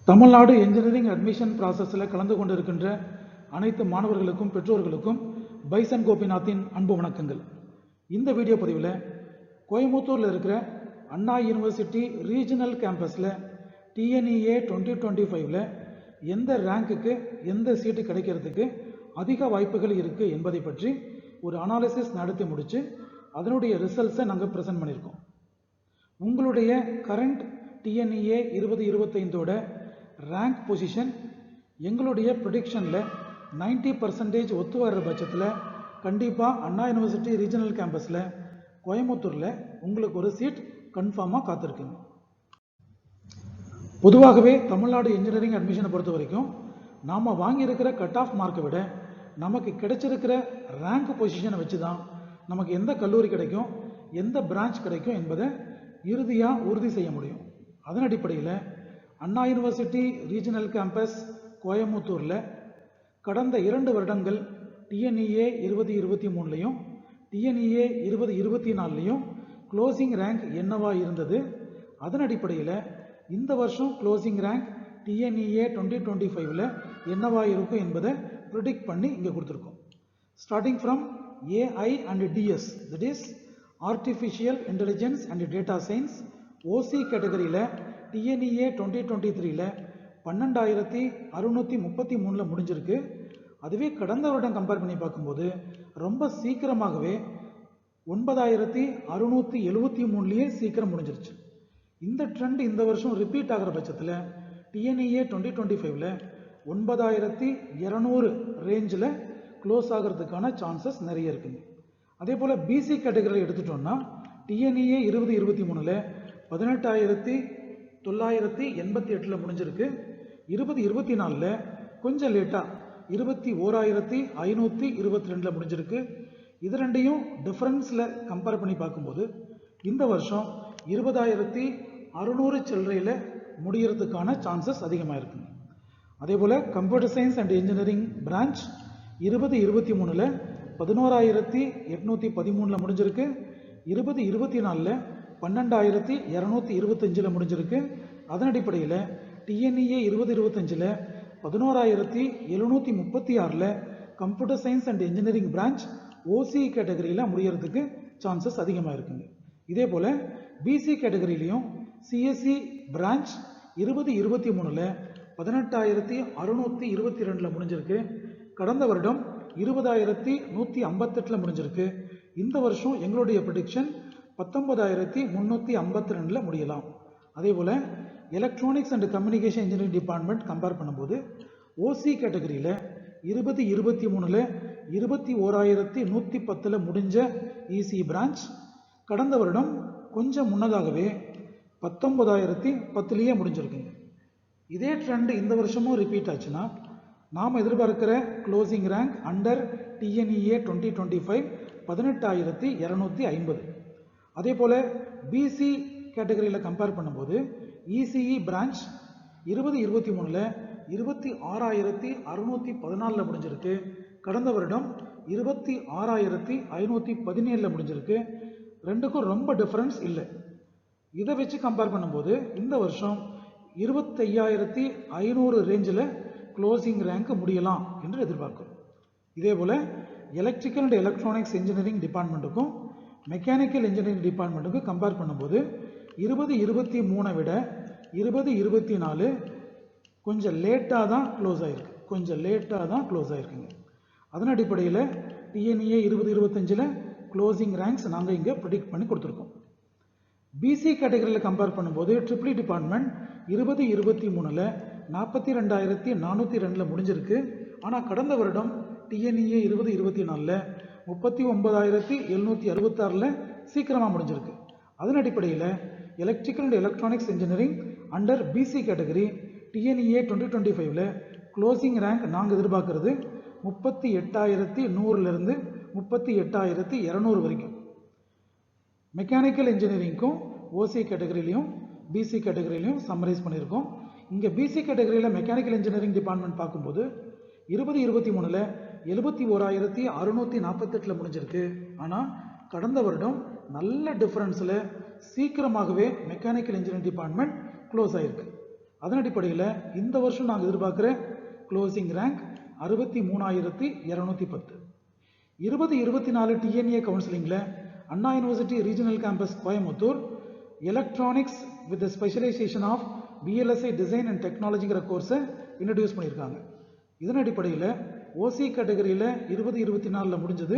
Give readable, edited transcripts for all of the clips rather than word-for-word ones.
Tamil Nadu engineering admission ப்ராசஸில் கலந்து கொண்டிருக்கின்ற அனைத்து மாணவர்களுக்கும் பெற்றோர்களுக்கும் பைசன் கோபிநாத்தின் அன்பு வணக்கங்கள். இந்த வீடியோ பதிவில் கோயம்புத்தூரில் இருக்கிற அண்ணா யூனிவர்சிட்டி ரீஜனல் கேம்பஸில் டிஎன்இஏ 2025ல் எந்த ரேங்க்குக்கு எந்த சீட்டு கிடைக்கிறதுக்கு அதிக வாய்ப்புகள் இருக்குது என்பதை பற்றி ஒரு அனாலிசிஸ் நடத்தி முடித்து அதனுடைய ரிசல்ட்ஸை நாங்கள் ப்ரெசென்ட் பண்ணியிருக்கோம். உங்களுடைய கரண்ட் டிஎன்இஏ 2025ஓட ரேங்க் பொசிஷன் எங்களுடைய ப்ரிடிக்ஷனில் 90% ஒத்து வர்ற பட்சத்தில் கண்டிப்பாக அண்ணா யூனிவர்சிட்டி ரீஜனல் கேம்பஸில் கோயம்புத்தூரில் உங்களுக்கு ஒரு சீட் கன்ஃபார்மாக காத்திருக்குங்க. பொதுவாகவே தமிழ்நாடு இன்ஜினியரிங் அட்மிஷனை பொறுத்த வரைக்கும் நாம் வாங்கியிருக்கிற கட் ஆஃப் மார்க்கை விட நமக்கு கிடைச்சிருக்கிற ரேங்க் பொசிஷனை வச்சு தான் நமக்கு எந்த கல்லூரி கிடைக்கும், எந்த பிரான்ச் கிடைக்கும் என்பதை இறுதியாக உறுதி செய்ய முடியும். அதன் அடிப்படையில் அண்ணா யூனிவர்சிட்டி ரீஜனல் கேம்பஸ் கோயம்புத்தூரில் கடந்த 2 வருடங்கள் டிஎன்இஏ 2023லையும் டிஎன்இஏ 2024லையும் க்ளோசிங் ரேங்க் என்னவா இருந்தது, அதன் அடிப்படையில் இந்த வருஷம் க்ளோசிங் ரேங்க் டிஎன்இஏ 2025ல் என்னவா இருக்கும் என்பதை ப்ரிடிக்ட் பண்ணி இங்கே கொடுத்துருக்கோம். Starting from AI and DS, that is artificial intelligence and data science OC கேட்டகரியில் டிஎன்இஏ 2023ல் 12,633 முடிஞ்சிருக்கு. அதுவே கடந்த வருடம் கம்பேர் பண்ணி பார்க்கும்போது ரொம்ப சீக்கிரமாகவே 9,673லேயே சீக்கிரம் முடிஞ்சிருச்சு. இந்த ட்ரெண்ட் இந்த வருஷம் ரிப்பீட் ஆகிற பட்சத்தில் டிஎன்இஏ 2025ல் 9,200 ரேஞ்சில் க்ளோஸ் ஆகிறதுக்கான சான்சஸ் நிறைய இருக்குங்க. அதே போல் பிசி கேட்டகரியில் எடுத்துட்டோம்னா டிஎன்இஏ 2023ல் 18,988 முடிஞ்சிருக்கு. 2024ல் கொஞ்சம் லேட்டாக 21,522 முடிஞ்சிருக்கு. இது ரெண்டையும் டிஃப்ரென்ஸில் கம்பேர் பண்ணி பார்க்கும்போது இந்த வருஷம் 20,600 சில்லறையில் முடிகிறதுக்கான சான்சஸ் அதிகமாக இருக்குங்க. அதே போல் computer science and engineering branch 2023ல் 11,813 முடிஞ்சிருக்கு. 2024ல் 12,225 முடிஞ்சிருக்கு. அதன் அடிப்படையில் டிஎன்இஏ 2025ல் 11,736 computer science and engineering branch OC கேட்டகரியில் முடிகிறதுக்கு சான்சஸ் அதிகமாக இருக்குங்க. இதே போல் பிசி கேட்டகரியிலையும் சிஎஸ்சி பிரான்ச் 2023ல் 18,622 முடிஞ்சிருக்கு. கடந்த வருடம் 20,158 முடிஞ்சிருக்கு. இந்த வருஷம் எங்களுடைய ப்ரிடிக்ஷன் 19,352 முடியலாம். அதே போல் electronics and communication engineering department compare பண்ணும்போது ஓசி கேட்டகரியில் 2023ல் 21,110 முடிஞ்ச இசி பிரான்ச் கடந்த வருடம் கொஞ்சம் முன்னதாகவே 19,010லேயே முடிஞ்சிருக்குங்க. இதே ட்ரெண்ட் இந்த வருஷமும் ரிப்பீட் ஆச்சுன்னா நாம் எதிர்பார்க்கிற க்ளோசிங் ரேங்க் அண்டர் டிஎன்இஏ 2025 18,250. அதே போல் பிசி கேட்டகரியில் கம்பேர் பண்ணும்போது இசிஇ பிரான்ச் 2023ல் 26,614 முடிஞ்சிருக்கு. கடந்த வருடம் 26,517 முடிஞ்சிருக்கு. ரெண்டுக்கும் ரொம்ப டிஃப்ரென்ஸ் இல்லை. இதை வச்சு கம்பேர் பண்ணும்போது இந்த வருஷம் 25,500 ரேஞ்சில் க்ளோசிங் ரேங்க் முடியலாம் என்று எதிர்பார்க்கிறோம். இதே போல் எலக்ட்ரிக்கல் அண்ட் எலக்ட்ரானிக்ஸ் இன்ஜினியரிங் டிபார்ட்மெண்ட்டுக்கும் மெக்கானிக்கல் இன்ஜினியரிங் டிபார்ட்மெண்ட்டுக்கும் கம்பேர் பண்ணும்போது 2023 விட 2024 கொஞ்சம் லேட்டாக தான் க்ளோஸ் ஆகிருக்குங்க. அதன் அடிப்படையில் டிஎன்இஏ 2025ல் க்ளோசிங் ரேங்க்ஸ் நாங்கள் இங்கே ப்ரிடிக்ட் பண்ணி கொடுத்துருக்கோம். பிசி கேட்டகரியில் கம்பேர் பண்ணும்போது ட்ரிபிள் டிபார்ட்மெண்ட் 2023ல் 42,402 முடிஞ்சிருக்கு. ஆனால் கடந்த வருடம் டிஎன்இஏ 2024ல் 39,766 சீக்கிரமாக முடிஞ்சிருக்கு. அதன் அடிப்படையில் electrical and electronics engineering under BC category TNEA 2025ல் க்ளோசிங் ரேங்க் நாங்கள் எதிர்பார்க்கறது 38,100லிருந்து 38,200 வரைக்கும். மெக்கானிக்கல் இன்ஜினியரிங்க்கும் ஓசி கேட்டகரியிலையும் பிசி கேட்டகரியிலையும் சம்மரைஸ் பண்ணியிருக்கோம். இங்கே பிசி கேட்டகரியில் மெக்கானிக்கல் இன்ஜினியரிங் டிபார்ட்மெண்ட் பார்க்கும்போது 2023ல் 71,648 முடிஞ்சிருக்கு. ஆனால் கடந்த வருடம் நல்ல டிஃப்ரென்ஸில் சீக்கிரமாகவே மெக்கானிக்கல் இன்ஜினியரிங் டிபார்ட்மெண்ட் க்ளோஸ் ஆகிருக்கு. அதன் அடிப்படையில் இந்த வருஷம் நாங்கள் எதிர்பார்க்குற க்ளோசிங் ரேங்க் 63,210. 2024 டிஎன்ஏ கவுன்சிலிங்கில் Anna university regional campus Coimbatore electronics with specialisation of VLSI design and டெக்னாலஜிங்கிற கோர்ஸை இன்ட்ரடியூஸ் பண்ணியிருக்காங்க. இதன் அடிப்படையில் ஓசி கேட்டகரியில் 2024 முடிஞ்சது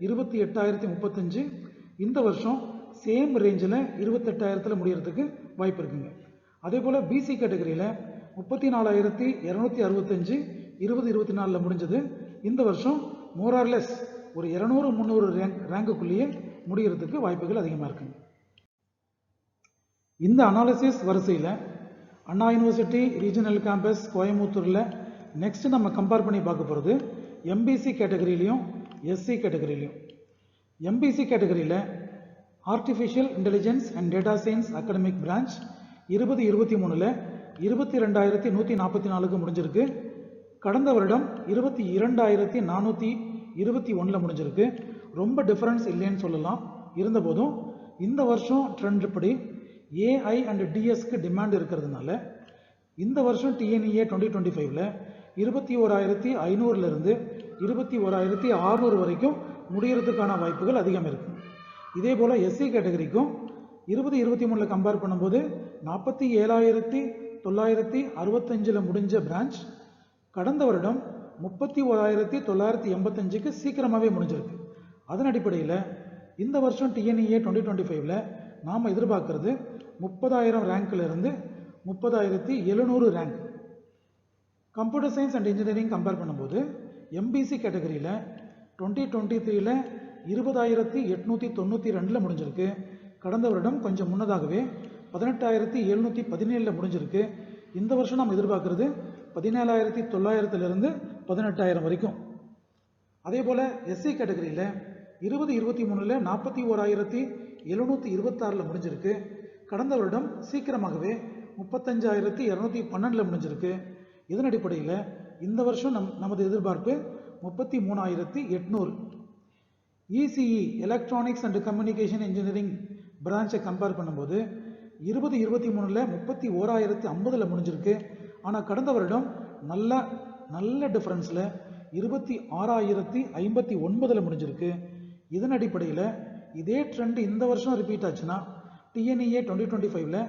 28,035. இந்த வருஷம் சேம் ரேஞ்சில் 28,000 முடியறதுக்கு வாய்ப்பு இருக்குங்க. அதே போல் பிசி கேட்டகரியில் 34,265 2024 முடிஞ்சது. இந்த வருஷம் மோரார்லெஸ் ஒரு 200-300 ரேங்குக்குள்ளேயே முடிகிறதுக்கு வாய்ப்புகள் அதிகமாக இருக்குங்க. இந்த அனாலிசிஸ் வரிசையில் அண்ணா யூனிவர்சிட்டி ரீஜனல் கேம்பஸ் கோயம்புத்தூரில் நெக்ஸ்ட் நம்ம கம்பேர் பண்ணி பார்க்க போகிறது எம்பிசி கேட்டகரியிலையும் எஸ்சி கேட்டகரியிலையும். எம்பிசி கேட்டகரியில் artificial intelligence and data science academic branch 2023 22,144 முடிஞ்சிருக்கு. கடந்த வருடம் 22,421 முடிஞ்சிருக்கு. ரொம்ப டிஃபரன்ஸ் இல்லைன்னு சொல்லலாம். இருந்தபோதும் இந்த வருஷம் ட்ரெண்ட் படி ஏஐ அண்ட் டிஎஸ்க்கு டிமாண்ட் இருக்கிறதுனால இந்த வருஷம் டிஎன்இஏ 2025ல் 21,500 21,600 வரைக்கும் முடிகிறதுக்கான வாய்ப்புகள் அதிகம் இருக்கு. இதே போல் எஸ்சி கேட்டகரிக்கும் 2023 கம்பேர் பண்ணும்போது 47,965 முடிஞ்ச பிரான்ச் கடந்த வருடம் 31,985க்கு சீக்கிரமாகவே முடிஞ்சிருக்கு. அதன் அடிப்படையில் இந்த வருஷம் டிஎன்இஏ 2025ல் நாம் எதிர்பார்க்கறது 30,000 ரேங்க்லேருந்து 30,700 rank. Computer science and engineering compare பண்ணும்போது எம்பிசி கேட்டகரியில் 2023ல் 20,892 முடிஞ்சிருக்கு. கடந்த வருடம் கொஞ்சம் முன்னதாகவே 18,717 முடிஞ்சிருக்கு. இந்த வருஷம் நாம் எதிர்பார்க்கறது 17,900 18,000 வரைக்கும். அதே போல் எஸ்சி கேட்டகரியில் 2023ல் 41,726 முடிஞ்சிருக்கு. கடந்த வருடம் சீக்கிரமாகவே 35,212 முடிஞ்சிருக்கு. இதன் அடிப்படையில் இந்த வருஷம் நமது எதிர்பார்ப்பு 33,800. ECE electronics and communication engineering பிரான்ச்சை கம்பேர் பண்ணும்போது 2023ல் 31,050 முடிஞ்சிருக்கு. ஆனால் கடந்த வருடம் நல்ல டிஃபரன்ஸில் 26,059 முடிஞ்சிருக்கு. இதன் அடிப்படையில் இதே ட்ரெண்ட் இந்த வருஷம் ரிப்பீட் ஆச்சுன்னா டிஎன்இஏ 2025ல்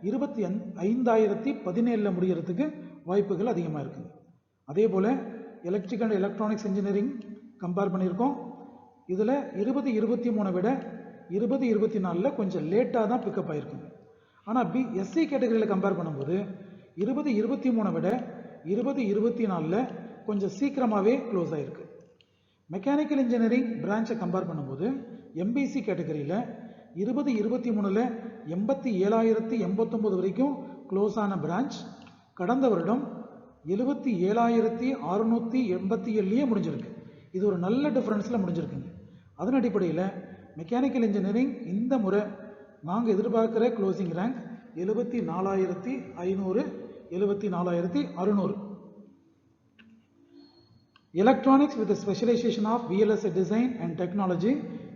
25,017 முடிகிறதுக்கு வாய்ப்புகள் அதிகமாக இருக்குது. அதே போல் electrical and electronics engineering compare பண்ணியிருக்கோம். இதில் 2023 விட 2024 கொஞ்சம் லேட்டாக தான் பிக்கப் ஆகிருக்குங்க. ஆனால் எஸ்சி கேட்டகரியில் கம்பேர் பண்ணும்போது 2023 விட 2024 கொஞ்சம் சீக்கிரமாகவே க்ளோஸ் ஆகிருக்கு. மெக்கானிக்கல் இன்ஜினியரிங் பிரான்ச்சை கம்பேர் பண்ணும்போது எம்பிசி கேட்டகரியில் 2023ல் 87,089 வரைக்கும் க்ளோஸ் ஆன பிரான்ச் கடந்த வருடம் 77,687 முடிஞ்சிருக்கு. இது ஒரு நல்ல டிஃபரன்ஸில் முடிஞ்சிருக்குங்க. அதன் அடிப்படையில் மெக்கானிக்கல் இன்ஜினியரிங் இந்த முறை நாங்கள் எதிர்பார்க்குற closing rank 74,500 74,600. Electronics with specialisation of VLSI design and technology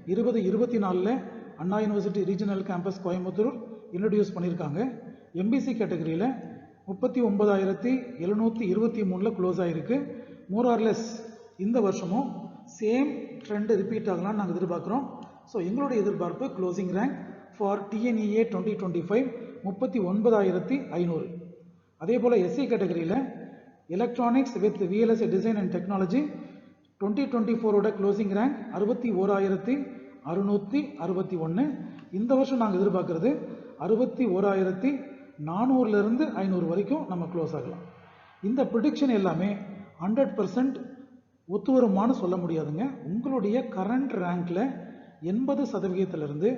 2024 Anna university regional campus Coimbatore introduce பண்ணியிருக்காங்க. எம்பிசி கேட்டகரியில் 39,723 க்ளோஸ் ஆகிருக்கு. மோரார்லெஸ் இந்த வருஷமும் சேம் ட்ரெண்ட் ரிப்பீட் ஆகலாம்னு நாங்கள் எதிர்பார்க்குறோம். ஸோ எங்களுடைய எதிர்பார்ப்பு க்ளோசிங் ரேங்க் ஃபார் டிஎன்இஏ 2025 39,500. அதே போல் எஸ்சி கேட்டகரியில் electronics with VLSI design and technology 2024 closing rank 61,661. இந்த வருஷம் நாங்கள் எதிர்பார்க்கறது 61,400 500 வரைக்கும் நம்ம க்ளோஸ் ஆகலாம். இந்த ப்ரிடிக்ஷன் எல்லாமே 100% ஒத்து வருமானு சொல்ல முடியாதுங்க. உங்களுடைய கரண்ட் ரேங்கில் 80%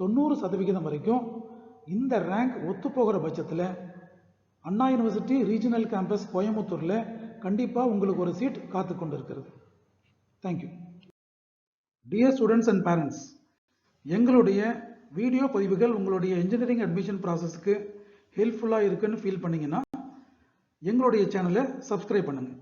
90% வரைக்கும் இந்த ரேங்க் ஒத்து போகிற பட்சத்தில் அண்ணா யூனிவர்சிட்டி ரீஜனல் கேம்பஸ் கோயம்புத்தூரில் கண்டிப்பாக உங்களுக்கு ஒரு சீட் காத்து கொண்டு இருக்கிறது. Thank you. Dear students and parents, எங்களுடைய வீடியோ பதிவுகள் உங்களுடைய இன்ஜினியரிங் அட்மிஷன் ப்ராசஸ்க்கு ஹெல்ப்ஃபுல்லாக இருக்குன்னு ஃபீல் பண்ணிங்கன்னா எங்களுடைய சேனலை சப்ஸ்கிரைப் பண்ணுங்கள்.